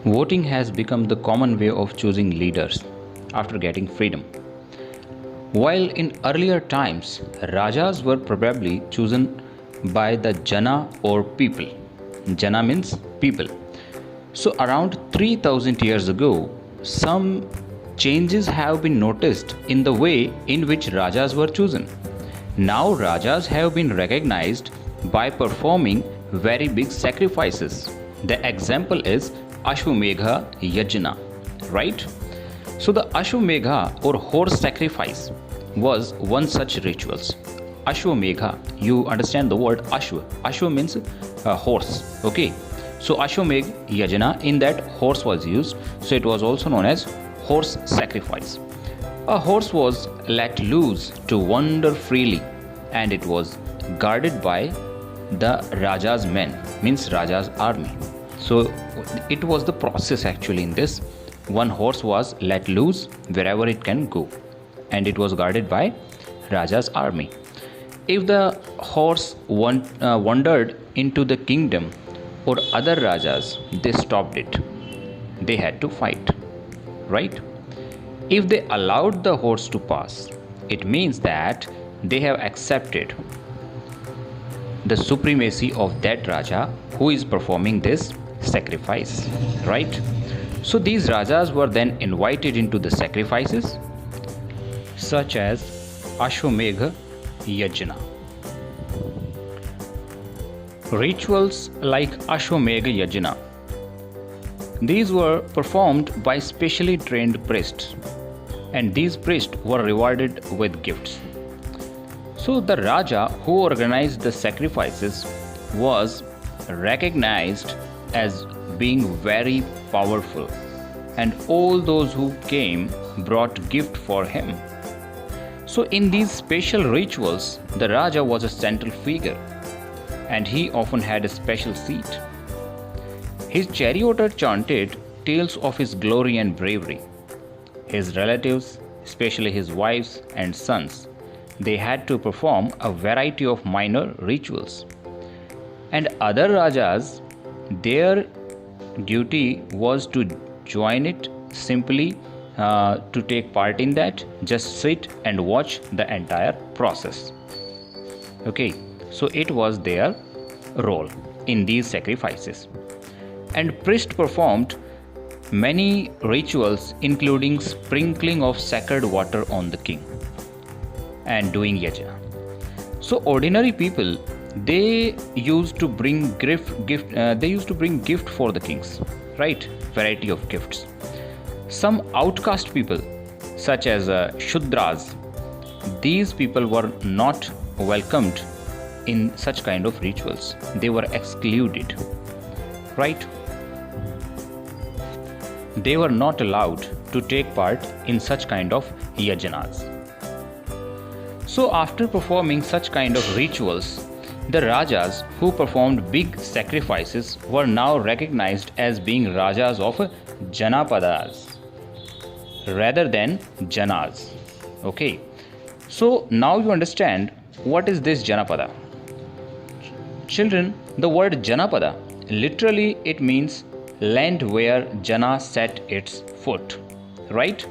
Voting has become the common way of choosing leaders after getting freedom. While in earlier times, Rajas were probably chosen by the Jana or people. Jana means people. So, around 3000 years ago, some changes have been noticed in the way in which Rajas were chosen. Now, Rajas have been recognized by performing very big sacrifices. The example is Ashwamedha Yajna, right? So, the Ashwamedha or horse sacrifice was one such rituals. Ashwamedha, you understand the word Ashwa. Ashwa means horse, okay? So, Ashwamedha Yajna, in that horse was used, so it was also known as horse sacrifice. A horse was let loose to wander freely and it was guarded by the Raja's men, means Raja's army. So it was the process actually in this. One horse was let loose wherever it can go and it was guarded by Raja's army. If the horse wandered into the kingdom or other Rajas, they stopped it. They had to fight, right? If they allowed the horse to pass, it means that they have accepted the supremacy of that Raja who is performing this sacrifice, right? So these Rajas were then invited into the sacrifices such as Ashwamedha Yajna. Rituals like Ashwamedha Yajna. These were performed by specially trained priests, and these priests were rewarded with gifts. So the Raja who organized the sacrifices was recognized as being very powerful, and all those who came brought gift for him. So in these special rituals, the Raja was a central figure, and he often had a special seat. His charioteer chanted tales of his glory and bravery. His relatives, especially his wives and sons, they had to perform a variety of minor rituals. And other Rajas, their duty was to join it simply to take part in that, just sit and watch the entire process. Okay, so it was their role in these sacrifices. And priests performed many rituals including sprinkling of sacred water on the king and doing yajna. So ordinary people, they used to bring gift for the kings, right? Variety of gifts. Some outcast people such as Shudras, these people were not welcomed in such kind of rituals. They were excluded, right? They were not allowed to take part in such kind of yajnas. So after performing such kind of rituals, the Rajas who performed big sacrifices were now recognized as being Rajas of Janapadas rather than Janas. Okay, so now you understand what is this Janapada. Children, the word Janapada, literally it means land where Jana set its foot, right?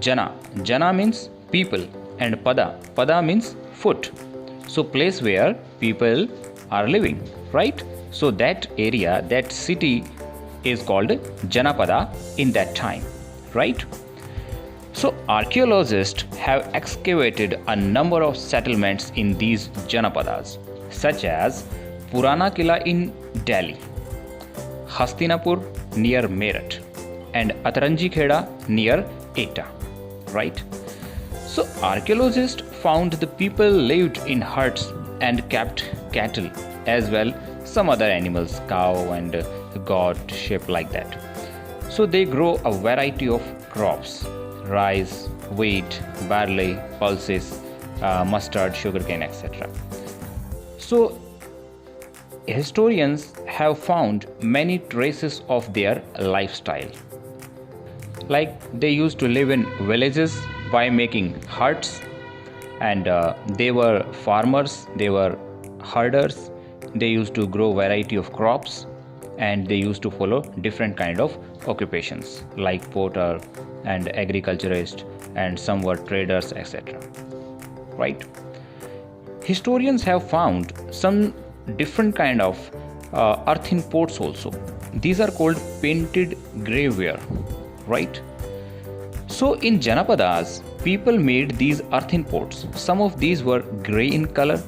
Jana means people, and Pada means foot. So place where people are living, right? So that area, that city is called Janapada in that time, right? So archaeologists have excavated a number of settlements in these Janapadas, such as Purana Kila in Delhi, Hastinapur near Meerut, and Ataranji Kheda near Etah, right? So archaeologists found the people lived in huts and kept cattle as well, some other animals, cow and goat, sheep like that. So they grow a variety of crops, rice, wheat, barley, pulses, mustard, sugarcane, etc. So historians have found many traces of their lifestyle. Like they used to live in villages by making huts, and they were farmers, they were herders, they used to grow variety of crops, and they used to follow different kind of occupations like porter and agriculturist, and some were traders, etc. Right? Historians have found some different kind of earthen pots also. These are called painted graveware, right? So in Janapadas, people made these earthen pots. Some of these were grey in color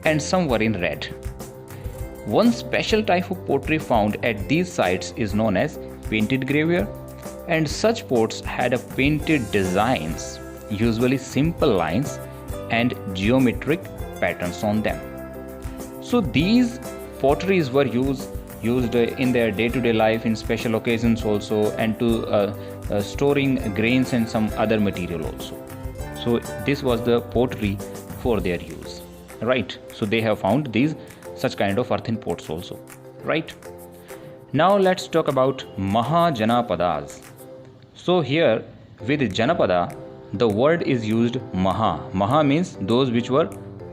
and some were in red. One special type of pottery found at these sites is known as painted graveware, and such pots had a painted designs, usually simple lines and geometric patterns on them. So these potteries were used in their day-to-day life, in special occasions also, and to storing grains and some other material also. So this was the pottery for their use, right? So they have found these such kind of earthen pots also, right? Now let's talk about Mahajanapadas. So here with Janapada, the word is used Maha. Maha means those which were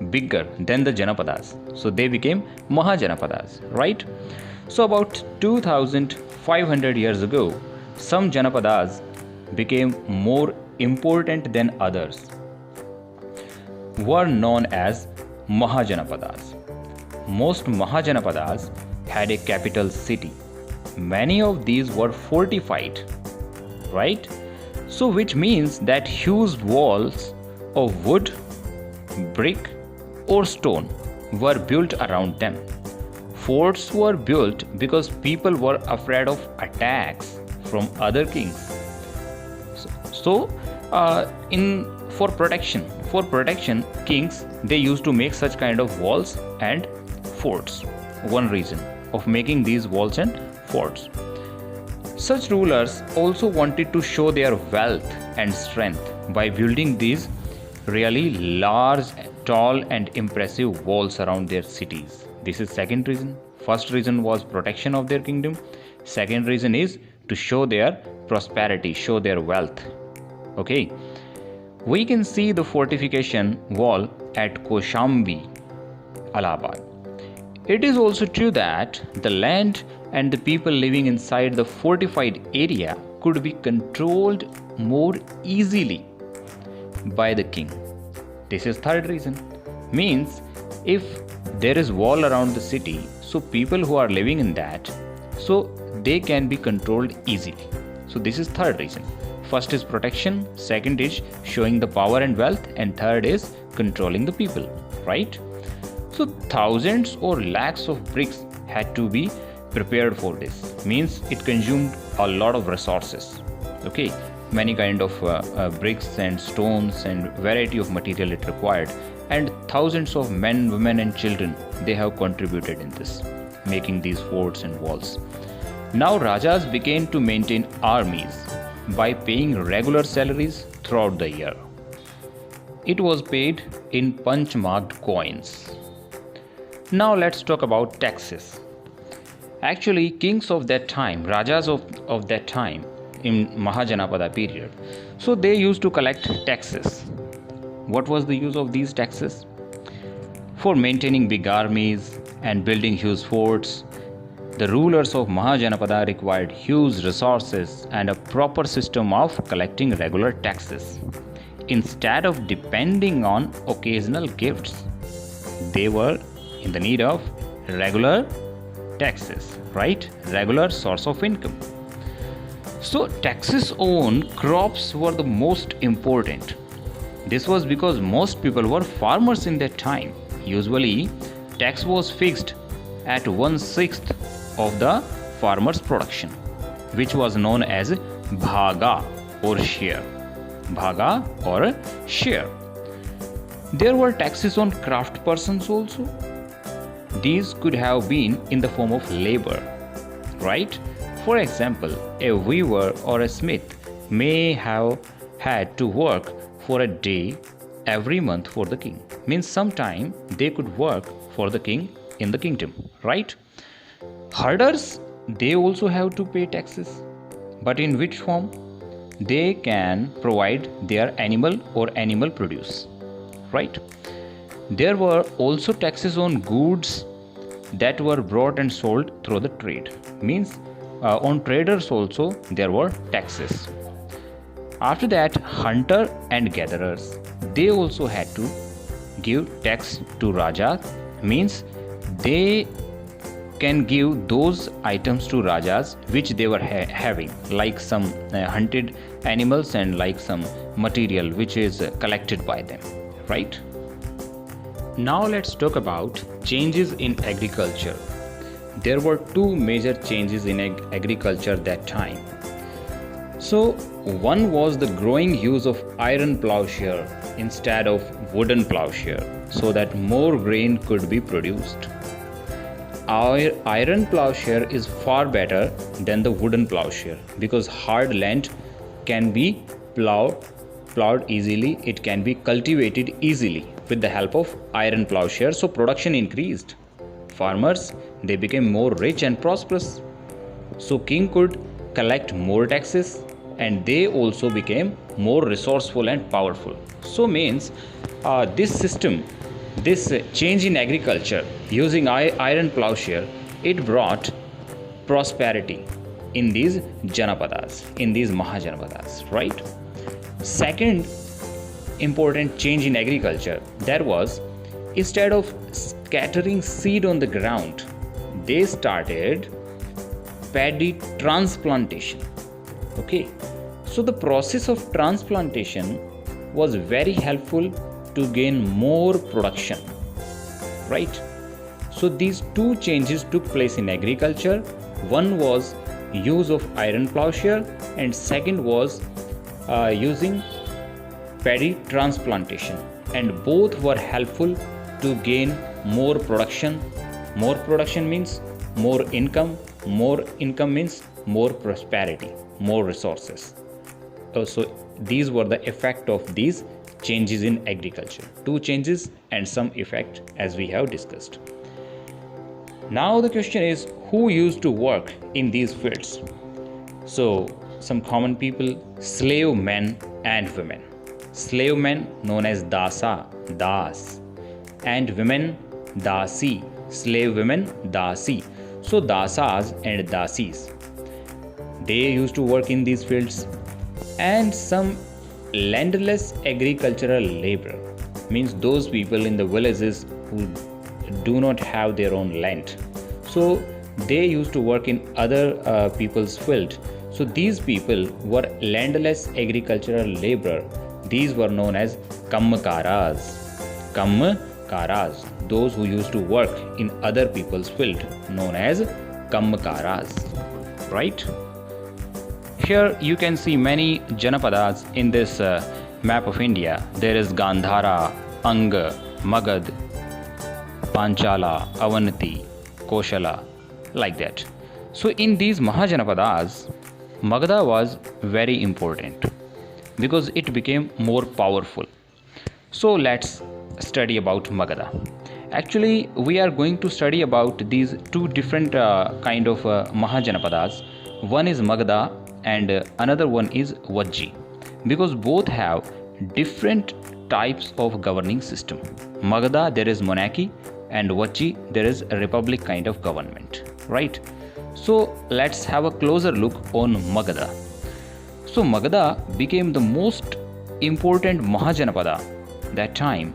bigger than the Janapadas. So they became Mahajanapadas, right? So about 2500 years ago, some Janapadas became more important than others, were known as Mahajanapadas. Most Mahajanapadas had a capital city. Many of these were fortified, right? So which means that huge walls of wood, brick or stone were built around them. Forts were built because people were afraid of attacks from other kings. For protection, kings, they used to make such kind of walls and forts. One reason of making these walls and forts. Such rulers also wanted to show their wealth and strength by building these really large, tall and impressive walls around their cities. This is second reason. First reason was protection of their kingdom. Second reason is to show their prosperity, show their wealth. Okay. We can see the fortification wall at Kaushambi, Allahabad. It is also true that the land and the people living inside the fortified area could be controlled more easily by the king. This is third reason. Means if there is wall around the city, so people who are living in that, so they can be controlled easily. So this is third reason. First is protection, second is showing the power and wealth, and third is controlling the people, right? So thousands or lakhs of bricks had to be prepared for this. Means it consumed a lot of resources. Okay, many kind of bricks and stones and variety of material it required, and thousands of men, women and children, they have contributed in this, making these forts and walls. Now Rajas began to maintain armies by paying regular salaries throughout the year. It was paid in punch-marked coins. Now let's talk about taxes. Actually, kings of that time, Rajas of that time in Mahajanapada period, so they used to collect taxes. What was the use of these taxes? For maintaining big armies and building huge forts, the rulers of Mahajanapada required huge resources and a proper system of collecting regular taxes. Instead of depending on occasional gifts, they were in the need of regular taxes, right? Regular source of income. So taxes on crops were the most important. This was because most people were farmers in that time. Usually, tax was fixed at 1/6 of the farmer's production, which was known as bhaga or share. Bhaga or share. There were taxes on craft persons also. These could have been in the form of labor, right? For example, a weaver or a smith may have had to work for a day every month for the king. Means sometime they could work for the king in the kingdom, right? Herders, they also have to pay taxes. But in which form? They can provide their animal or animal produce, right? There were also taxes on goods that were brought and sold through the trade. Means on traders also there were taxes. After that, hunter and gatherers, they also had to give tax to Raja. Means they can give those items to Rajas which they were having, like some hunted animals and like some material which is collected by them, right? Now let's talk about changes in agriculture. There were two major changes in agriculture that time. So one was the growing use of iron plowshare instead of wooden plowshare, so that more grain could be produced. Our iron plowshare is far better than the wooden plowshare because hard land can be plowed easily, it can be cultivated easily with the help of iron plowshare, so production increased. Farmers, they became more rich and prosperous. So king could collect more taxes and they also became more resourceful and powerful. So means this system, this change in agriculture using iron plowshare, it brought prosperity in these Janapadas, in these Mahajanapadas, right? Second important change in agriculture, there was, instead of scattering seed on the ground, they started paddy transplantation. Okay, so the process of transplantation was very helpful to gain more production, right? So these two changes took place in agriculture. One was use of iron plowshare and second was using paddy transplantation, and both were helpful to gain more production. More production means more income means more prosperity, more resources. So these were the effect of these changes in agriculture. Two changes and some effect, as we have discussed. Now the question is, who used to work in these fields? So some common people: slave men and women. Slave men known as dasa, das, and women dasi, slave women dasi. So dasas and dasis, they used to work in these fields. And some landless agricultural labor, means those people in the villages who do not have their own land, so they used to work in other people's field. So these people were landless agricultural labor. These were known as kammakaras. Kammakaras, those who used to work in other people's field, known as kammakaras, right? Here you can see many Janapadas in this map of India. There is Gandhara, Anga, Magad, Panchala, Avanti, Koshala, like that. So in these Mahajanapadas, Magadha was very important because it became more powerful. So let's study about Magadha. Actually, we are going to study about these two different kind of Mahajanapadas. One is Magadha and another one is Vajji, because both have different types of governing system. Magadha, there is monarchy, and Vajji, there is a republic kind of government, right? So let's have a closer look on Magadha. So Magadha became the most important Mahajanapada that time.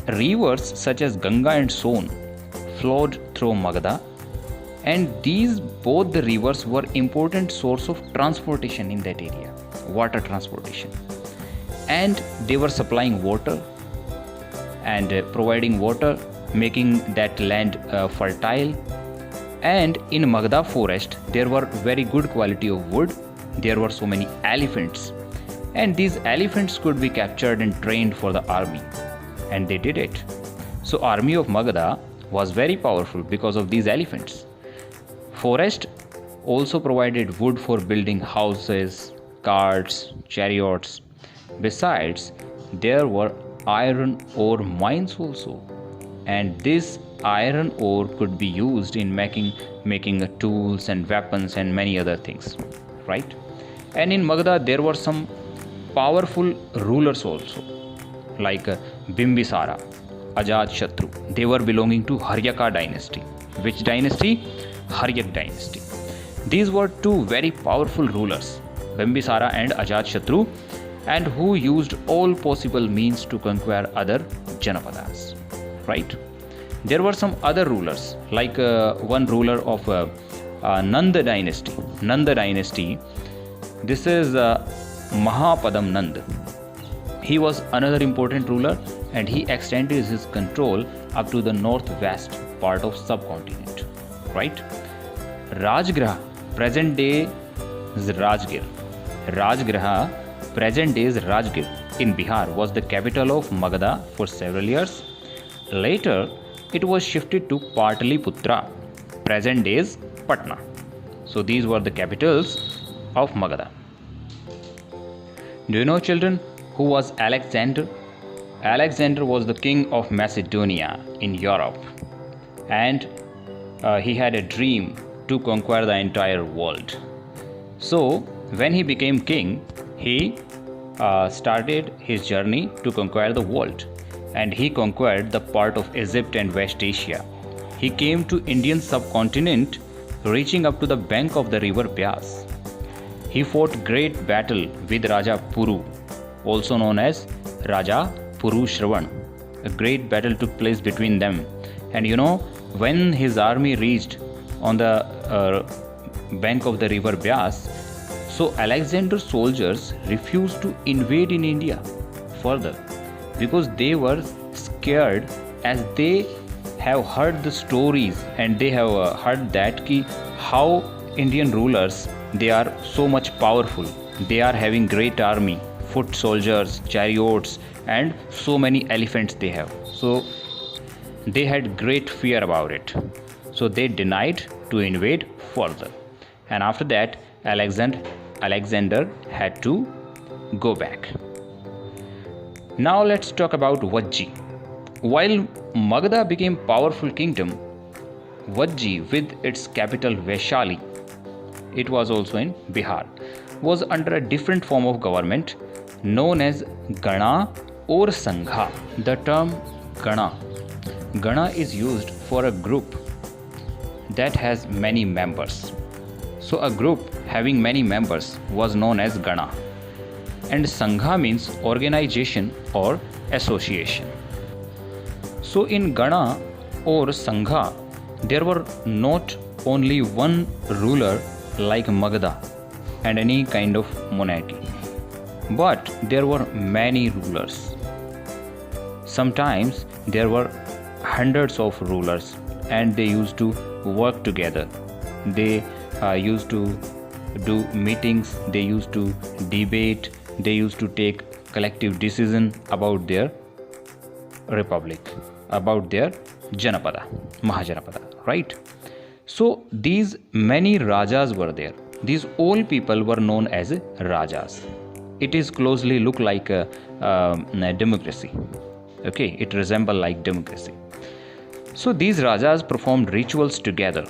Rivers such as Ganga and Son flowed through Magadha, and these both the rivers were important source of transportation in that area, water transportation, and they were supplying water and providing water, making that land fertile. And in Magadha forest there were very good quality of wood. There were so many elephants, and these elephants could be captured and trained for the army, and they did it. So army of Magadha was very powerful because of these elephants. Forest also provided wood for building houses, carts, chariots. Besides, there were iron ore mines also, and this iron ore could be used in making tools and weapons and many other things, right? And in Magadha there were some powerful rulers also, like Bimbisara. Ajatshatu. They were belonging to Haryaka dynasty. Which dynasty? Haryak dynasty. These were two very powerful rulers, Bimbisara and Ajatshatu, and who used all possible means to conquer other Janapadas. Right? There were some other rulers, like one ruler of Nanda dynasty. Nanda dynasty. This is Mahapadam Nand. He was another important ruler, and he extended his control up to the northwest part of subcontinent. Right? Rajgraha, present day is Rajgir. Rajgraha, present day is Rajgir in Bihar, was the capital of Magadha for several years. Later, it was shifted to Pataliputra, present day is Patna. So these were the capitals of Magadha. Do you know, children, who was Alexander? Alexander was the king of Macedonia in Europe, and he had a dream to conquer the entire world. So when he became king, he started his journey to conquer the world, and he conquered the part of Egypt and West Asia. He came to Indian subcontinent, reaching up to the bank of the river Byas. He fought great battle with Raja Puru, also known as Raja Purushravan. A great battle took place between them. And you know, when his army reached on the bank of the river Byas, so Alexander's soldiers refused to invade in India further because they were scared, as they have heard the stories and they have heard that how Indian rulers, they are so much powerful. They are having great army, foot soldiers, chariots, and so many elephants they have. So they had great fear about it. So they denied to invade further. And after that, Alexander had to go back. Now let's talk about Vajji. While Magadha became powerful kingdom, Vajji with its capital Vaishali, it was also in Bihar, was under a different form of government known as Gana or Sangha. The term Gana is used for a group that has many members. So a group having many members was known as Gana. And Sangha means organization or association. So in Gana or Sangha, there were not only one ruler like Magadha and any kind of monarchy, but there were many rulers. Sometimes there were hundreds of rulers, and they used to work together. They used to do meetings, they used to debate, they used to take collective decision about their republic, about their Janapada, Mahajanapada, right? So these many Rajas were there. These all people were known as Rajas. It is closely look like a democracy. Okay, it resembles like democracy. So these Rajas performed rituals together,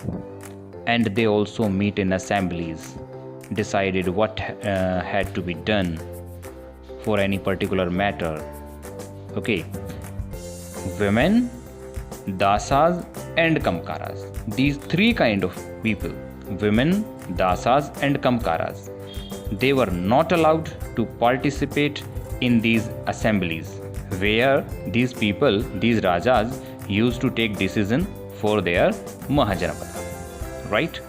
and they also meet in assemblies, decided what had to be done for any particular matter. Okay, women, dasas and kamkaras. These three kind of people, women, dasas and kamkaras, they were not allowed to participate in these assemblies where these people, these Rajas, used to take decision for their Mahajanapada, right?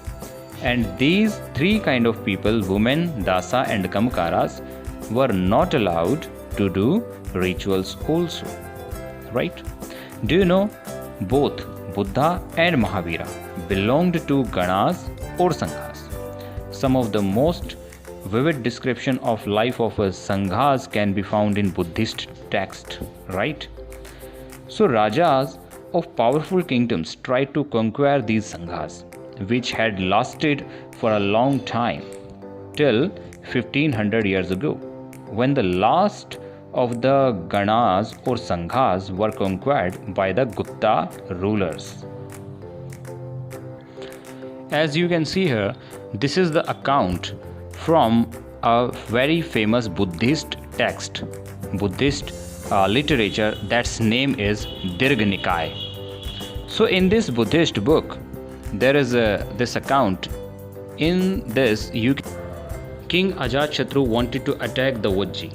And these three kind of people, women, dasa and kamkaras, were not allowed to do rituals also, right? Do you know both Buddha and Mahavira belonged to Ganas or Sanghas? Some of the most vivid description of life of a Sanghas can be found in Buddhist text, right? So Rajas of powerful kingdoms tried to conquer these Sanghas, which had lasted for a long time, till 1500 years ago, when the last of the Ganas or Sanghas were conquered by the Gupta rulers. As you can see here, this is the account from a very famous Buddhist text, Buddhist literature that's name is Dirgha Nikaya. So in this Buddhist book, there is this account. In this, King Ajatashatru wanted to attack the Vajji.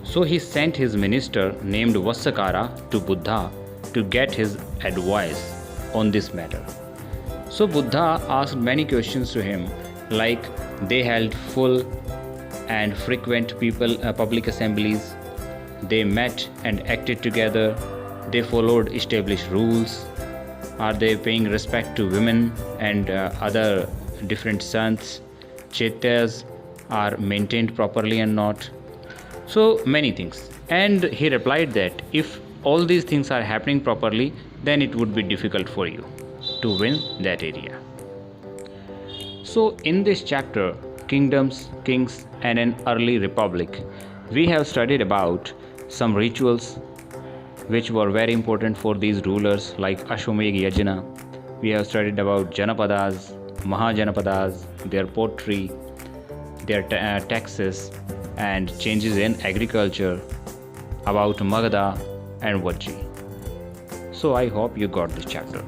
So he sent his minister named Vassakara to Buddha to get his advice on this matter. So Buddha asked many questions to him, like they held full and frequent public assemblies, they met and acted together, they followed established rules, are they paying respect to women and other different sons, chaityas are maintained properly and not. So many things. And he replied that if all these things are happening properly, then it would be difficult for you to win that area. So in this chapter, Kingdoms, Kings and an Early Republic, we have studied about some rituals which were very important for these rulers like Ashwamedh Yajna. We have studied about Janapadas, Mahajanapadas, their pottery, their taxes and changes in agriculture, about Magadha and Vajji. So I hope you got this chapter.